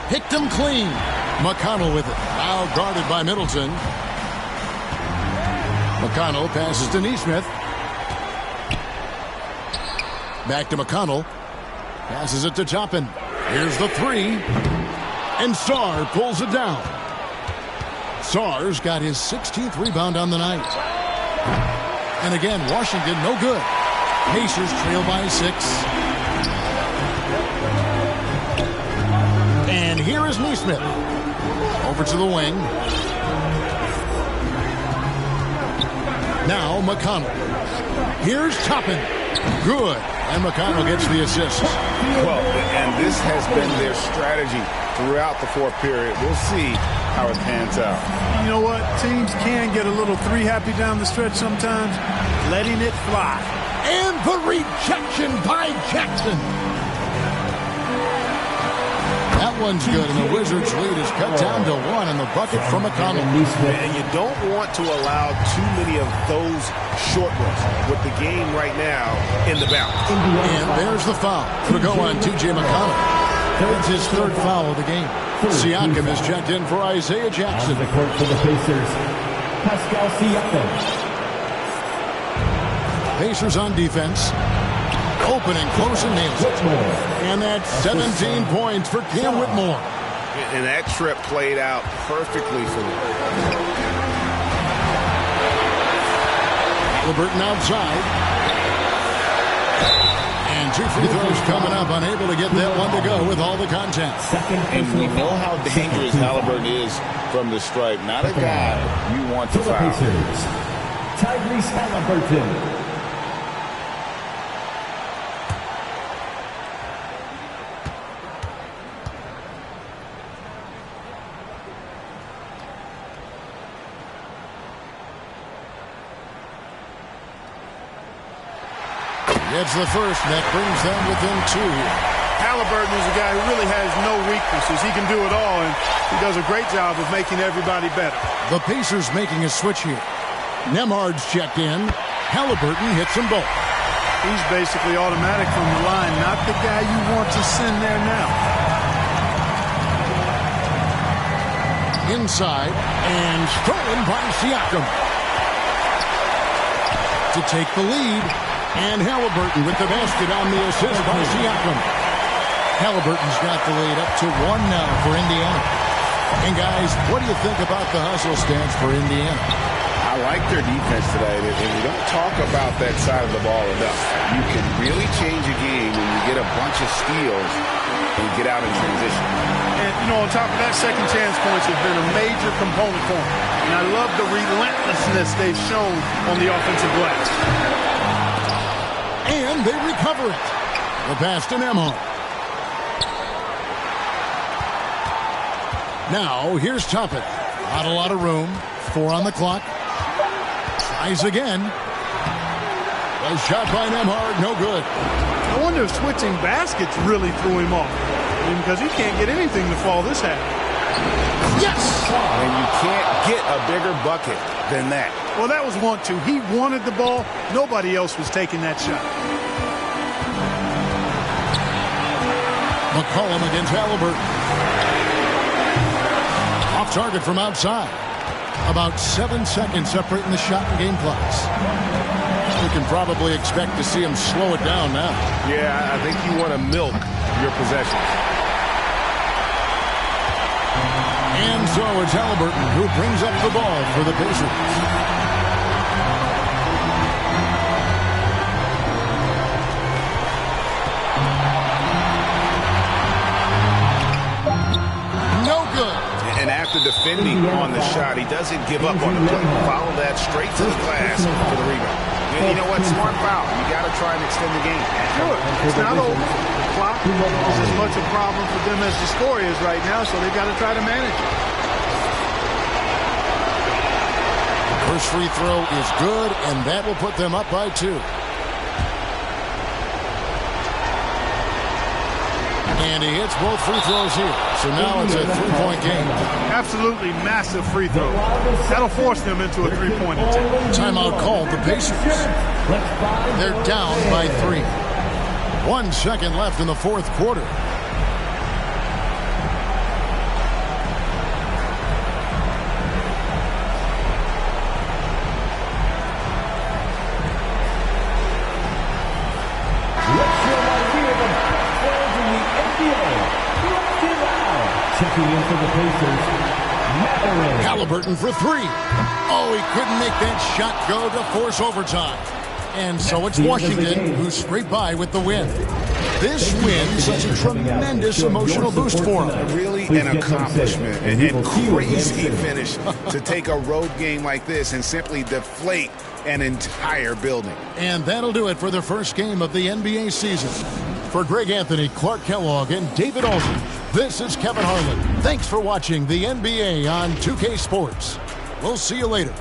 Picked him clean. McConnell with it. Now guarded by Middleton. McConnell passes to Nesmith. Back to McConnell. Passes it to Toppin. Here's the three. And Sarr pulls it down. Sarr's got his 16th rebound on the night. And again, Washington no good. Pacers trail by 6. And here is Nesmith. Over to the wing. Now McConnell. Here's Toppin. Good. And McConnell gets the assist. Well, and this has been their strategy throughout the fourth period. We'll see how it pans out. You know what? Teams can get a little three happy down the stretch sometimes. Letting it fly. And the rejection by Jackson. That one's good, and the Wizards' lead is cut down to 1 in the bucket from McConnell. And you don't want to allow too many of those short ones with the game right now in the balance. And there's the foul. It'll go on T.J. McConnell. It's his third foul of the game. Siakam is checked in for Isaiah Jackson. On the court for the Pacers, Pascal Siakam. Pacers on defense. Opening close and nails it. And that's 17 points for Cam Whitmore. And that trip played out perfectly for them. Halliburton outside. And 2 free throws coming up. Unable to get that one to go with all the contact. And we know how dangerous Halliburton is from the stripe. Not a guy you want to foul. Tyrese Halliburton. Gets the first, and that brings them within 2. Halliburton is a guy who really has no weaknesses. He can do it all, and he does a great job of making everybody better. The Pacers making a switch here. Nembhard's checked in. Halliburton hits them both. He's basically automatic from the line, not the guy you want to send there now. Inside, and stolen by Siakam. To take the lead. And Halliburton with the basket on the assist by Siakam. Halliburton's got the lead up to 1 now for Indiana. And guys, what do you think about the hustle stance for Indiana? I like their defense today, and we don't talk about that side of the ball enough. You can really change a game when you get a bunch of steals and get out in transition. And, you know, on top of that, second chance points have been a major component for them. And I love the relentlessness they've shown on the offensive glass. And they recover it. The pass to Nembhard. Now, here's Toppin. Not a lot of room. 4 on the clock. Tries again. A shot by Nembhard, no good. I wonder if switching baskets really threw him off. Because he can't get anything to fall this half. Yes! And you can't get a bigger bucket than that. Well, that was 1-2. He wanted the ball. Nobody else was taking that shot. McCollum against Halliburton. Off target from outside. About 7 seconds separating the shot and game clocks. We can probably expect to see him slow it down now. Yeah, I think you want to milk your possession. And so it's Halliburton who brings up the ball for the Pacers. No good. And after defending on the shot, he doesn't give up on the play. Follow that straight to the glass for the rebound. And you know what? Smart foul. You got to try and extend the game. Sure. It's not over. The clock is as much a problem for them as the score is right now, so they've got to try to manage it. First free throw is good, and that will put them up by 2. And he hits both free throws here. So now it's a 3-point game. Absolutely massive free throw. That'll force them into a 3-point attempt. Timeout called the Pacers. They're down by 3. 1 second left in the fourth quarter. Checking in for the Pacers, Halliburton for 3. Oh, he couldn't make that shot go to force overtime. And so it's Washington who scraped by with the win. This win such a tremendous emotional boost for them. Really an accomplishment and crazy finish to take a road game like this and simply deflate an entire building. And that'll do it for the first game of the NBA season. For Greg Anthony, Clark Kellogg, and David Alden, this is Kevin Harlan. Thanks for watching the NBA on 2K Sports. We'll see you later.